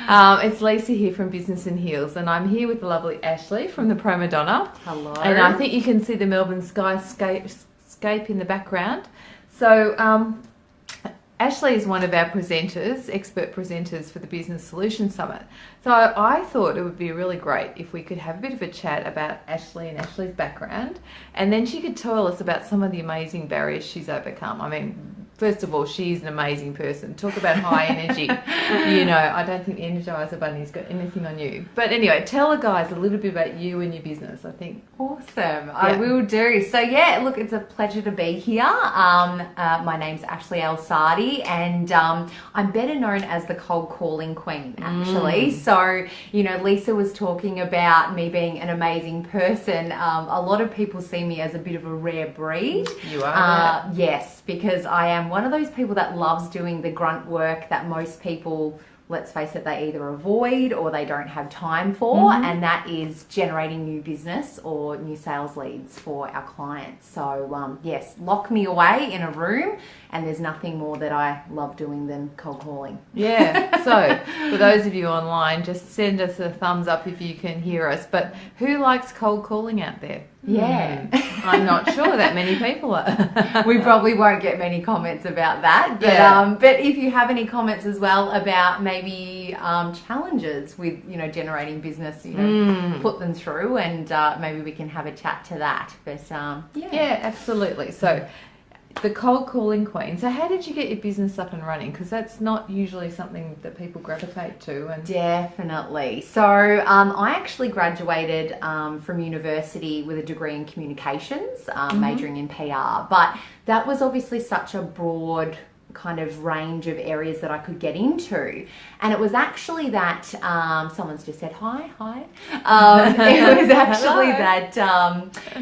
It's Lisa here from Business and Heels, and I'm here with the lovely Ashleigh from the Promodonna. Hello. And I think you can see the Melbourne skyscape in the background. So Ashleigh is one of our presenters, expert presenters for the Business Solutions Summit. So I thought it would be really great if we could have a bit of a chat about Ashleigh and Ashleigh's background, and then she could tell us about some of the amazing barriers she's overcome. I mean, first of all, she's an amazing person. Talk about high energy. You know, I don't think the Energizer Bunny's got anything on you. But anyway, tell the guys a little bit about you and your business, I think. Awesome. I will do. So, yeah, look, it's a pleasure to be here. My name's Ashleigh Alsadie, and I'm better known as the cold calling queen, actually. So, you know, Lisa was talking about me being an amazing person. A lot of people see me as a bit of a rare breed. You are. Yes, because I am one of those people that loves doing the grunt work that most people, let's face it, they either avoid or they don't have time for, and that is generating new business or new sales leads for our clients. So yes, lock me away in a room and there's nothing more that I love doing than cold calling. Yeah, so for those of you online, just send us a thumbs up if you can hear us. But who likes cold calling out there? Yeah. I'm not sure that many people are. We probably won't get many comments about that, but but if you have any comments as well about maybe challenges with, you know, generating business, you know, put them through, and maybe we can have a chat to that. But yeah, absolutely. So the cold calling queen. So how did you get your business up and running? Because that's not usually something that people gravitate to. And definitely. So I actually graduated from university with a degree in communications, majoring in PR. But that was obviously such a broad kind of range of areas that I could get into, and it was actually that someone's just said hi. It was actually that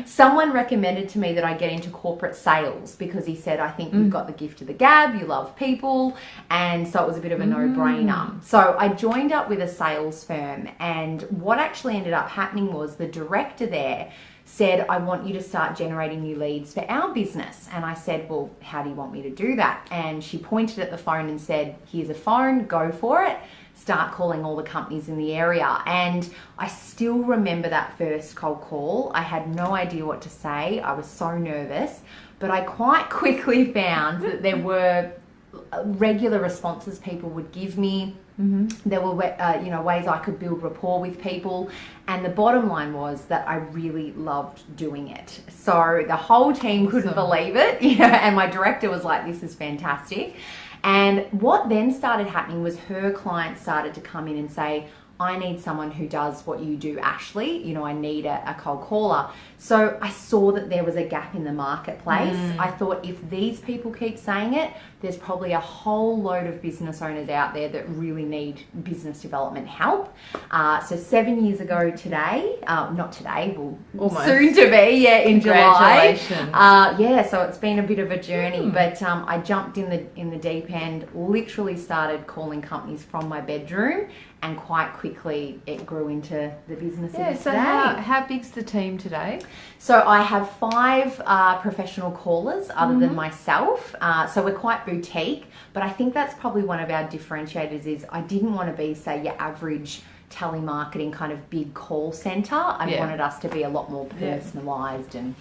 someone recommended to me that I get into corporate sales because he said, I think you've got the gift of the gab, you love people, and so it was a bit of a no-brainer. So I joined up with a sales firm, and what actually ended up happening was the director there said, I want you to start generating new leads for our business. And I said, well, how do you want me to do that? And she pointed at the phone and said, here's a phone, go for it. Start calling all the companies in the area. And I still remember that first cold call. I had no idea what to say. I was so nervous, but I quite quickly found that there were regular responses people would give me. There were you know, ways I could build rapport with people, and the bottom line was that I really loved doing it. So the whole team couldn't believe it, you know, and my director was like, this is fantastic. And what then started happening was her clients started to come in and say, I need someone who does what you do, Ashleigh. You know, I need a cold caller. So I saw that there was a gap in the marketplace. I thought, if these people keep saying it, there's probably a whole load of business owners out there that really need business development help. So 7 years ago today, not today, well, almost soon to be, in July. Congratulations. So it's been a bit of a journey, but I jumped in the deep end, literally started calling companies from my bedroom, and quite quickly it grew into the business it is so today. how big's the team today? So I have 5 professional callers other than myself. So we're quite boutique, but I think that's probably one of our differentiators is I didn't want to be, say, your average telemarketing kind of big call center. I wanted us to be a lot more personalized and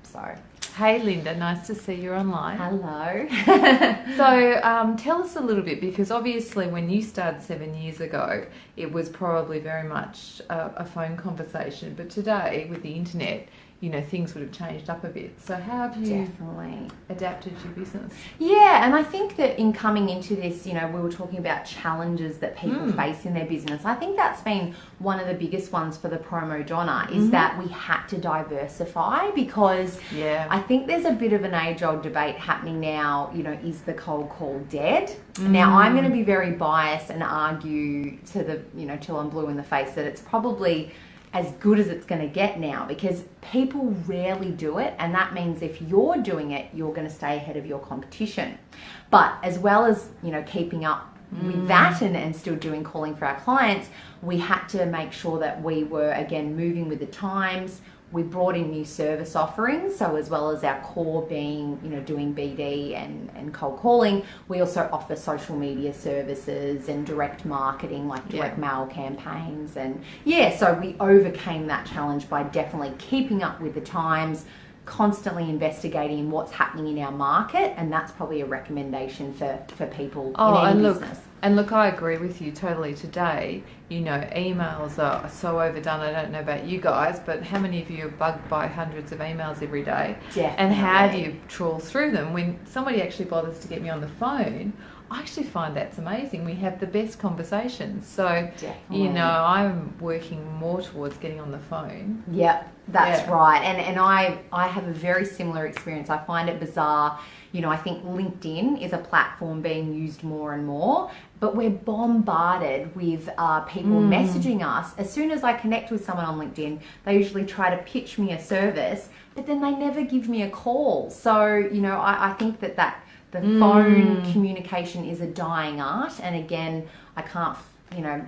so. Hey Linda, nice to see you online. Hello. So tell us a little bit, because obviously when you started 7 years ago, it was probably very much a phone conversation, but today with the internet, you know, things would have changed up a bit. So how have you adapted your business? Yeah, and I think that in coming into this, you know, we were talking about challenges that people face in their business. I think that's been one of the biggest ones for the Promodonna is that we had to diversify, because I think there's a bit of an age-old debate happening now, you know, is the cold call dead? Now, I'm going to be very biased and argue to the, you know, till I'm blue in the face that it's probably as good as it's going to get now, because people rarely do it, and that means if you're doing it, you're going to stay ahead of your competition. But as well as, you know, keeping up with that and still doing calling for our clients, we had to make sure that we were, again, moving with the times. we brought in new service offerings. So as well as our core being, doing BD and cold calling, we also offer social media services and direct marketing, like direct mail campaigns. And so we overcame that challenge by definitely keeping up with the times, constantly investigating what's happening in our market, and that's probably a recommendation for people in any business. Look, I agree with you totally today. Emails are so overdone. I don't know about you guys, but how many of you are bugged by hundreds of emails every day? Definitely. And how do you trawl through them? When somebody actually bothers to get me on the phone, I actually find that's amazing. We have the best conversations. So, Definitely. I'm working more towards getting on the phone. Yep, that's right. And I have a very similar experience. I find it bizarre. I think LinkedIn is a platform being used more and more, but we're bombarded with people messaging us. As soon as I connect with someone on LinkedIn, they usually try to pitch me a service, but then they never give me a call. So, I think that the phone communication is a dying art. And again, I can't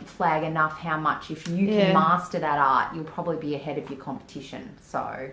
flag enough how much, if you can master that art, you'll probably be ahead of your competition. So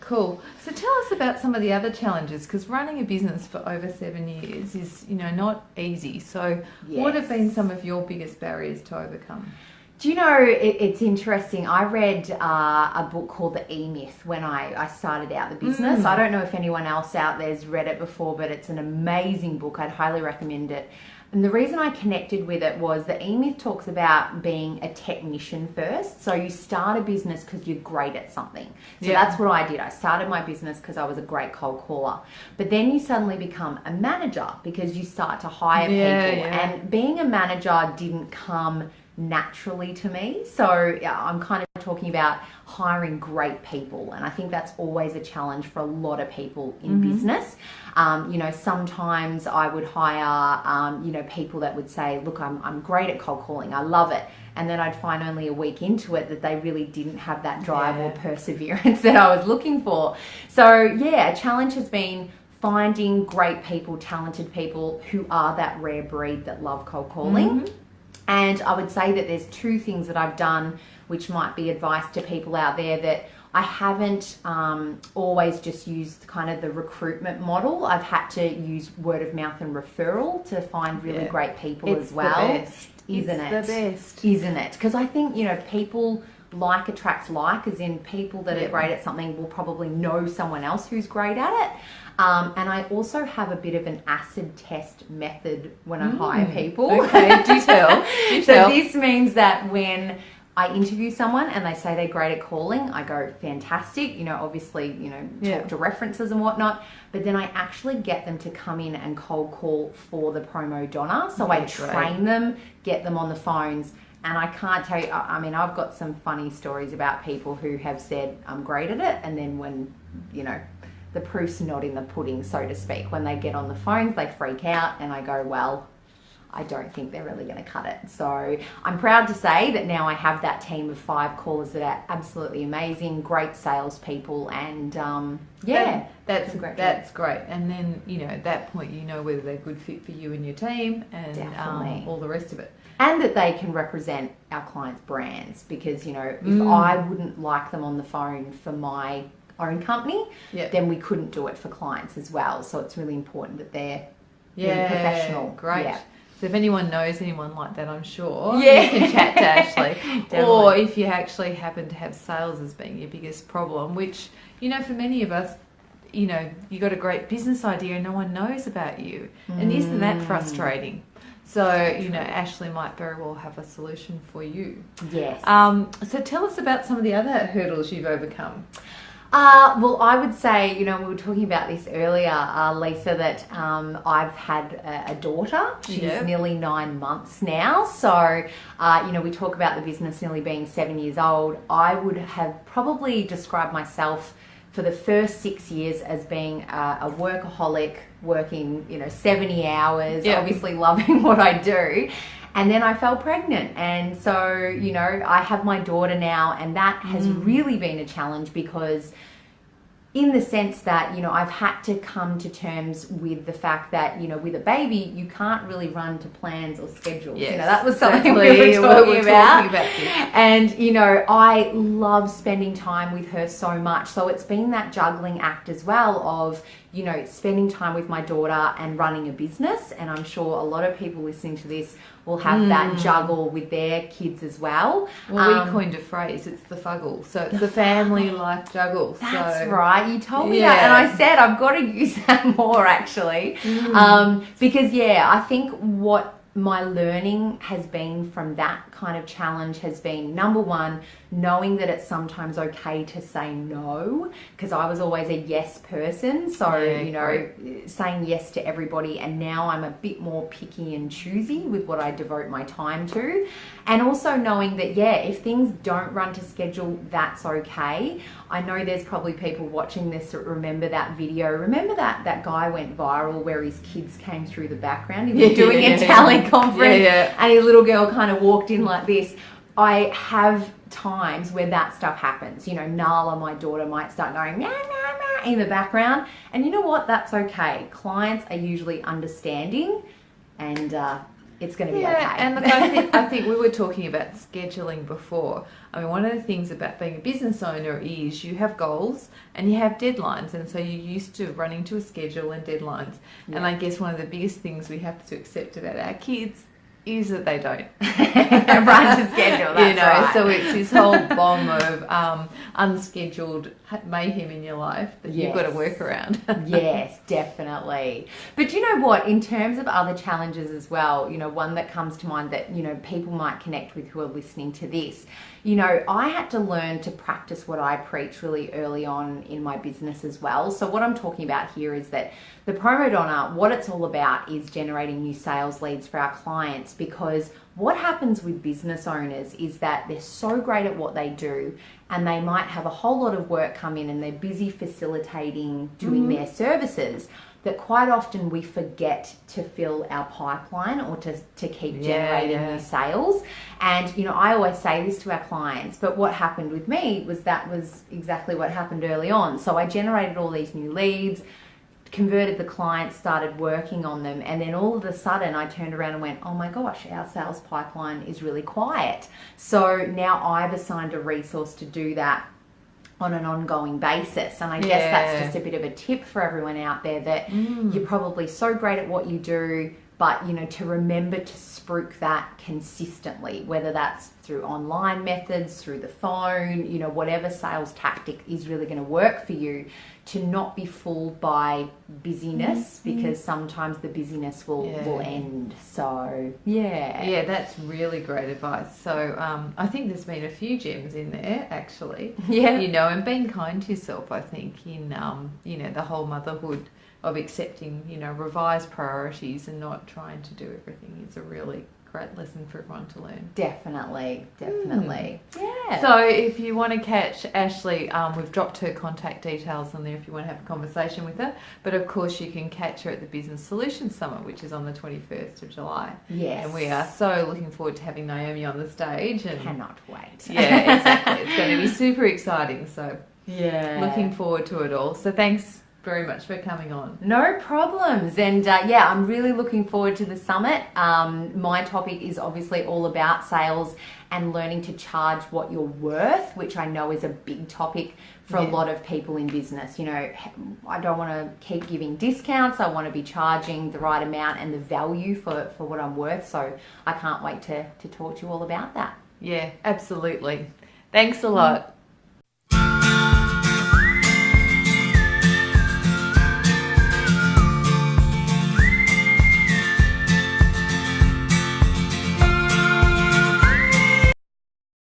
cool. So tell us about some of the other challenges, because running a business for over 7 years is not easy. So what have been some of your biggest barriers to overcome? Do you know, it's interesting. I read a book called The E-Myth when I started out the business. I don't know if anyone else out there's read it before, but it's an amazing book. I'd highly recommend it. And the reason I connected with it was the E-Myth talks about being a technician first. So you start a business because you're great at something. So that's what I did. I started my business because I was a great cold caller. But then you suddenly become a manager because you start to hire people. And being a manager didn't come naturally to me. So I'm kind of talking about hiring great people, and I think that's always a challenge for a lot of people in business. Sometimes I would hire people that would say, look, I'm great at cold calling, I love it, and then I'd find only a week into it that they really didn't have that drive or perseverance that I was looking for. So a challenge has been finding great people, talented people who are that rare breed that love cold calling. And I would say that there's two things that I've done which might be advice to people out there, that I haven't always just used kind of the recruitment model. I've had to use word of mouth and referral to find really great people as well. Isn't it? Because I think, people like attracts like, as in people that are great at something will probably know someone else who's great at it. And I also have a bit of an acid test method when I hire people. Okay, do tell. So this means that when I interview someone and they say they're great at calling, I go, fantastic, obviously, talk to references and whatnot, but then I actually get them to come in and cold call for the Promodonna. So I train them, get them on the phones, and I can't tell you, I've got some funny stories about people who have said, I'm great at it, and then when, the proof's not in the pudding, so to speak, when they get on the phones, they freak out, and I go, well, I don't think they're really going to cut it. So I'm proud to say that now I have that team of 5 callers that are absolutely amazing, great salespeople, and that's great. And then at that point whether they're a good fit for you and your team, and all the rest of it. And that they can represent our clients' brands, because if I wouldn't like them on the phone for my own company, then we couldn't do it for clients as well. So it's really important that they're really professional. Great. Yeah. So if anyone knows anyone like that, I'm sure you can chat to Ashleigh. Or if you actually happen to have sales as being your biggest problem, which, for many of us, you got a great business idea and no one knows about you. And isn't that frustrating? So, Ashleigh might very well have a solution for you. Yes. So tell us about some of the other hurdles you've overcome. Well, I would say, we were talking about this earlier, Lisa, that I've had a daughter. She's nearly 9 months now. So, we talk about the business nearly being 7 years old. I would have probably described myself for the first 6 years as being a workaholic, working, 70 hours, obviously loving what I do. And then I fell pregnant. And so, I have my daughter now, and that has really been a challenge, because in the sense that, you know, I've had to come to terms with the fact that, you know, with a baby, you can't really run to plans or schedules. Yes, you know, that was something exactly. we were talking about. This. And, you know, I love spending time with her so much. So it's been that juggling act as well of, you know, spending time with my daughter and running a business. And I'm sure a lot of people listening to this will have that juggle with their kids as well. Well, we coined a phrase, it's the fuggle. So it's the family life juggle. That's right. You told me that. And I said I've got to use that more actually. Because, yeah, I think what my learning has been from that kind of challenge has been, number one, knowing that it's sometimes okay to say no, because I was always a yes person. So, you know, saying yes to everybody. And now I'm a bit more picky and choosy with what I devote my time to. And also knowing that, yeah, if things don't run to schedule, that's okay. I know there's probably people watching this that remember that video. Remember that guy went viral where his kids came through the background? He was doing a talent conference and his little girl kind of walked in like this. I have times where that stuff happens. You know, Nala, my daughter, might start going meow, meow, meow in the background. And you know what? That's okay. Clients are usually understanding and it's going to be okay. And look, I think we were talking about scheduling before. I mean, one of the things about being a business owner is you have goals and you have deadlines. And so you're used to running to a schedule and deadlines. Yeah. And I guess one of the biggest things we have to accept about our kids is that they don't run to schedule. That's right. So it's this whole bomb of unscheduled mayhem in your life that you've got to work around. Yes, definitely. But you know what? In terms of other challenges as well, you know, one that comes to mind that, you know, people might connect with who are listening to this. You know, I had to learn to practice what I preach really early on in my business as well. So what I'm talking about here is that the Promodonna, what it's all about is generating new sales leads for our clients, because what happens with business owners is that they're so great at what they do and they might have a whole lot of work come in and they're busy facilitating, doing their services, that quite often we forget to fill our pipeline or to keep generating new sales. And, you know, I always say this to our clients, but what happened with me was that was exactly what happened early on. So I generated all these new leads, converted the clients, started working on them, and then all of a sudden I turned around and went, oh my gosh, our sales pipeline is really quiet. So now I've assigned a resource to do that on an ongoing basis. And I guess that's just a bit of a tip for everyone out there, that you're probably so great at what you do, but, you know, to remember to spruik that consistently, whether that's through online methods, through the phone, you know, whatever sales tactic is really going to work for you, to not be fooled by busyness, because sometimes the busyness will end. So, yeah, that's really great advice. So I think there's been a few gems in there, actually. You know, and being kind to yourself, I think, in, you know, the whole motherhood of accepting, you know, revised priorities and not trying to do everything is a really great lesson for everyone to learn. Definitely. Yeah. So if you want to catch Ashleigh, we've dropped her contact details on there if you want to have a conversation with her. But of course you can catch her at the Business Solutions Summit, which is on the 21st of July. Yes. And we are so looking forward to having Naomi on the stage. And cannot wait. Yeah, exactly. It's going to be super exciting. So looking forward to it all. So thanks very much for coming on. No problems. And I'm really looking forward to the summit. My topic is obviously all about sales and learning to charge what you're worth, which I know is a big topic for a lot of people in business. You know, I don't want to keep giving discounts. I want to be charging the right amount and the value for what I'm worth. So I can't wait to talk to you all about that. Yeah, absolutely. Thanks a lot.